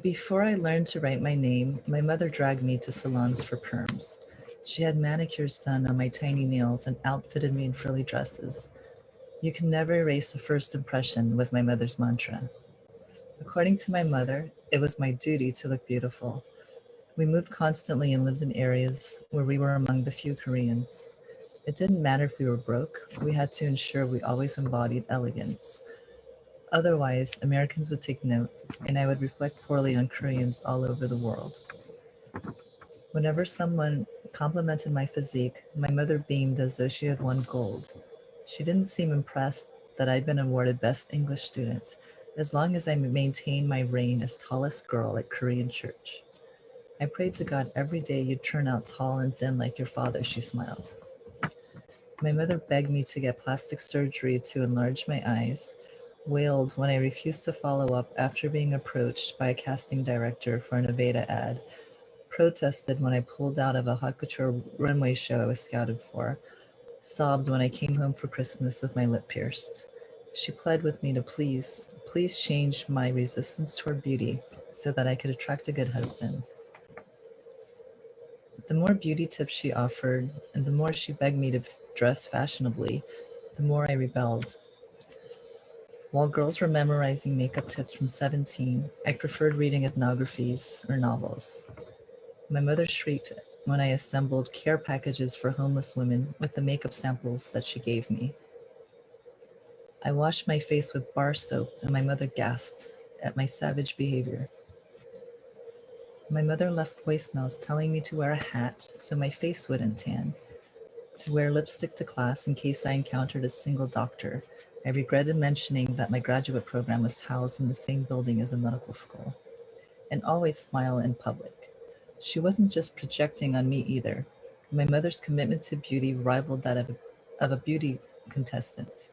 Before I learned to write my name, my mother dragged me to salons for perms. She had manicures done on my tiny nails and outfitted me in frilly dresses. You can never erase the first impression was my mother's mantra. According to my mother, it was my duty to look beautiful. We moved constantly and lived in areas where we were among the few Koreans. It didn't matter if we were broke, we had to ensure we always embodied elegance. Otherwise, Americans would take note, and I would reflect poorly on Koreans all over the world. Whenever someone complimented my physique, my mother beamed as though she had won gold. She didn't seem impressed that I'd been awarded Best English Student, as long as I maintained my reign as tallest girl at Korean church. I prayed to God every day you'd turn out tall and thin like your father, she smiled. My mother begged me to get plastic surgery to enlarge my eyes, wailed when I refused to follow up after being approached by a casting director for an Aveda ad, protested when I pulled out of a haute couture runway show I was scouted for, sobbed when I came home for Christmas with my lip pierced. She pled with me to please change my resistance toward beauty so that I could attract a good husband. The more beauty tips she offered, and the more she begged me to dress fashionably, the more I rebelled. While girls were memorizing makeup tips from 17, I preferred reading ethnographies or novels. My mother shrieked when I assembled care packages for homeless women with the makeup samples that she gave me. I washed my face with bar soap, and my mother gasped at my savage behavior. My mother left voicemails telling me to wear a hat so my face wouldn't tan, to wear lipstick to class in case I encountered a single doctor. I regretted mentioning that my graduate program was housed in the same building as a medical school, and always smile in public. She wasn't just projecting on me either. My mother's commitment to beauty rivaled that of a beauty contestant.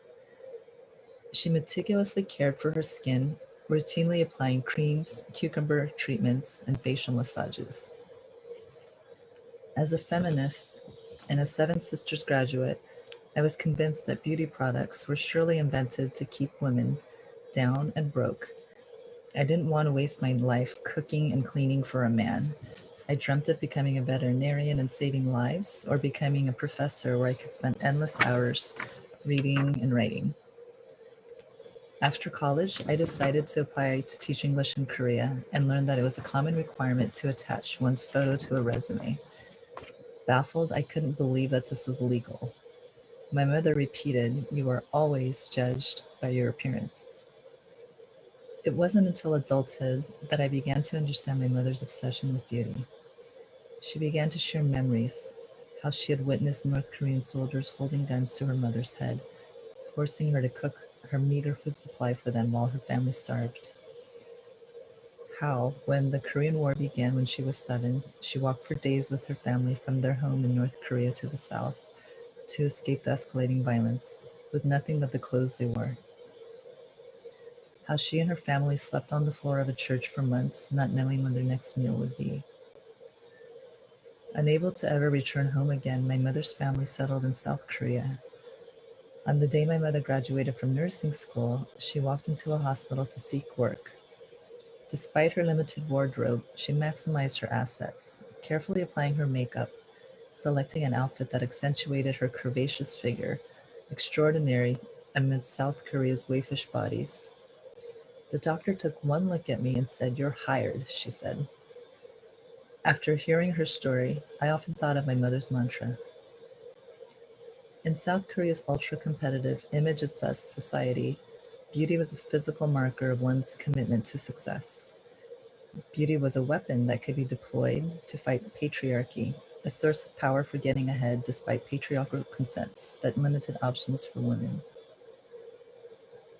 She meticulously cared for her skin, routinely applying creams, cucumber treatments, and facial massages. As a feminist and a Seven Sisters graduate, I was convinced that beauty products were surely invented to keep women down and broke. I didn't want to waste my life cooking and cleaning for a man. I dreamt of becoming a veterinarian and saving lives, or becoming a professor where I could spend endless hours reading and writing. After college, I decided to apply to teach English in Korea and learned that it was a common requirement to attach one's photo to a resume. Baffled, I couldn't believe that this was legal. My mother repeated, "You are always judged by your appearance." It wasn't until adulthood that I began to understand my mother's obsession with beauty. She began to share memories, how she had witnessed North Korean soldiers holding guns to her mother's head, forcing her to cook her meager food supply for them while her family starved. How, when the Korean War began when she was 7, she walked for days with her family from their home in North Korea to the south to escape the escalating violence, with nothing but the clothes they wore. How she and her family slept on the floor of a church for months, not knowing when their next meal would be. Unable to ever return home again, my mother's family settled in South Korea. On the day my mother graduated from nursing school, she walked into a hospital to seek work. Despite her limited wardrobe, she maximized her assets, carefully applying her makeup, selecting an outfit that accentuated her curvaceous figure, extraordinary amid South Korea's waifish bodies. The doctor took one look at me and said, "You're hired," she said. After hearing her story, I often thought of my mother's mantra. In South Korea's ultra-competitive, image-obsessed society, beauty was a physical marker of one's commitment to success. Beauty was a weapon that could be deployed to fight patriarchy, a source of power for getting ahead despite patriarchal consents that limited options for women.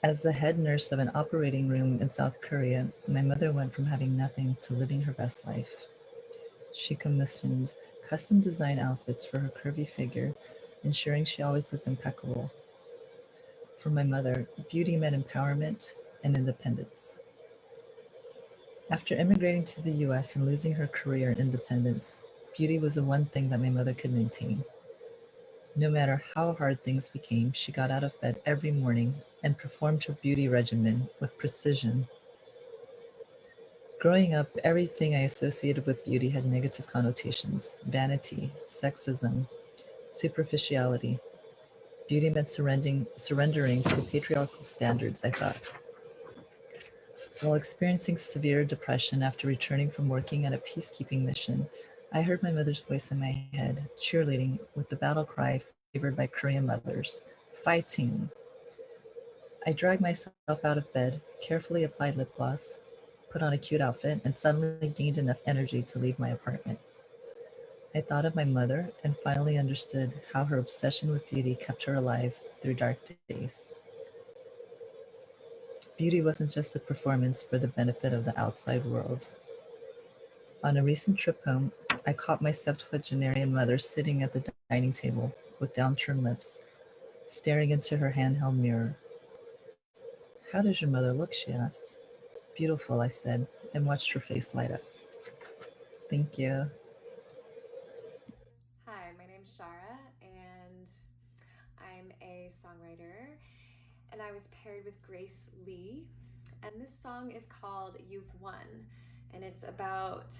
As the head nurse of an operating room in South Korea, my mother went from having nothing to living her best life. She commissioned custom design outfits for her curvy figure, ensuring she always looked impeccable. For my mother, beauty meant empowerment and independence. After immigrating to the US and losing her career and independence, beauty was the one thing that my mother could maintain. No matter how hard things became, she got out of bed every morning and performed her beauty regimen with precision. Growing up, everything I associated with beauty had negative connotations: vanity, sexism, superficiality. Beauty meant surrendering to patriarchal standards, I thought. While experiencing severe depression after returning from working at a peacekeeping mission, I heard my mother's voice in my head, cheerleading with the battle cry favored by Korean mothers, "Fighting!" I dragged myself out of bed, carefully applied lip gloss, put on a cute outfit, and suddenly gained enough energy to leave my apartment. I thought of my mother and finally understood how her obsession with beauty kept her alive through dark days. Beauty wasn't just a performance for the benefit of the outside world. On a recent trip home, I caught my septuagenarian mother sitting at the dining table with downturned lips, staring into her handheld mirror. "How does your mother look?" she asked. "Beautiful," I said, and watched her face light up. Thank you. Hi, my name's Shara, and I'm a songwriter, and I was paired with Gracejahnglee, and this song is called "You've Won," and it's about,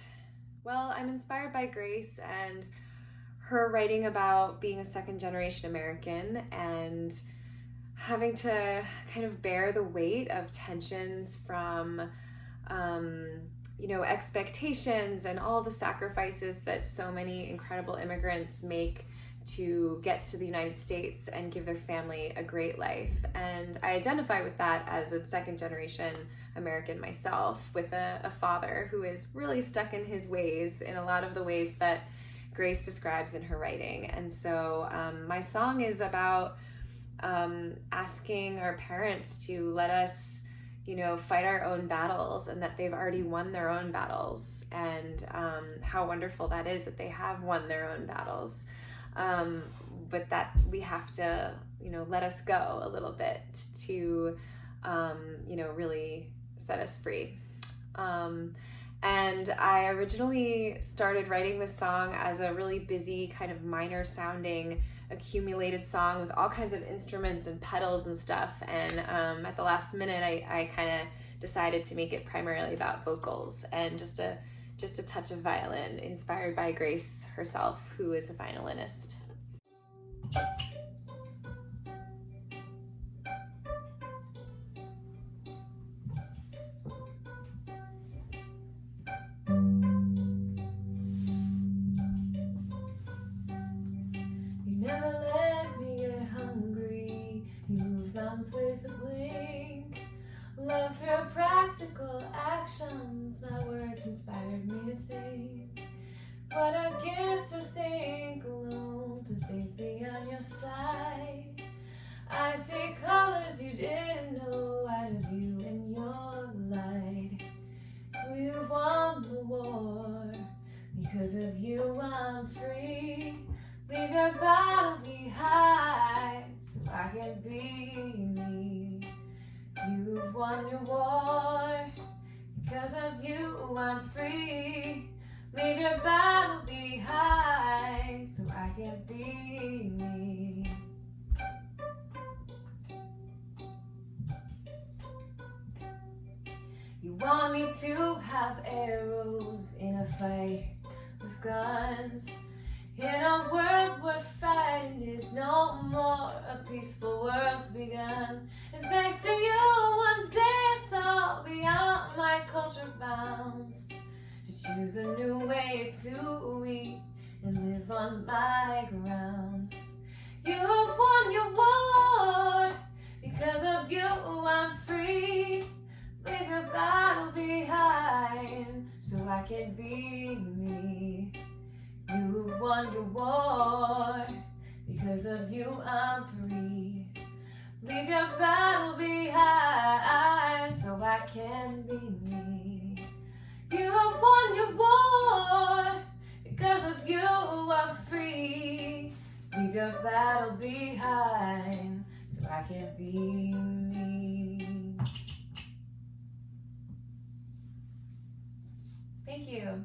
well, I'm inspired by Grace and her writing about being a second-generation American and having to kind of bear the weight of tensions from expectations and all the sacrifices that so many incredible immigrants make to get to the United States and give their family a great life. And I identify with that as a second generation American myself, with a father who is really stuck in his ways in a lot of the ways that Grace describes in her writing. And so my song is about asking our parents to let us fight our own battles, and that they've already won their own battles, and how wonderful that is that they have won their own battles, but that we have to let us go a little bit to really set us free. And I originally started writing this song as a really busy, kind of minor sounding, accumulated song with all kinds of instruments and pedals and stuff. And at the last minute, I kind of decided to make it primarily about vocals and just a touch of violin, inspired by Grace herself, who is a violinist. Never let me get hungry. You move mountains with a blink. Love through practical actions. Our words inspired me to think. What a gift to think alone, to think beyond your sight. I see colors you didn't know out of you and your light. We've won the war. Because of you I'm free. Leave your battle behind so I can be me. You've won your war. Because of you I'm free. Leave your battle behind so I can be me. You want me to have arrows in a fight with guns, in a world where fighting is no more, a peaceful world's begun. And thanks to you, one day I saw beyond my culture bounds, to choose a new way to eat and live on my grounds. You've won your war. Because of you I'm free. Leave your battle behind so I can be me. You've won your war. Because of you I'm free. Leave your battle behind so I can be me. You've won your war. Because of you I'm free. Leave your battle behind so I can be me. Thank you.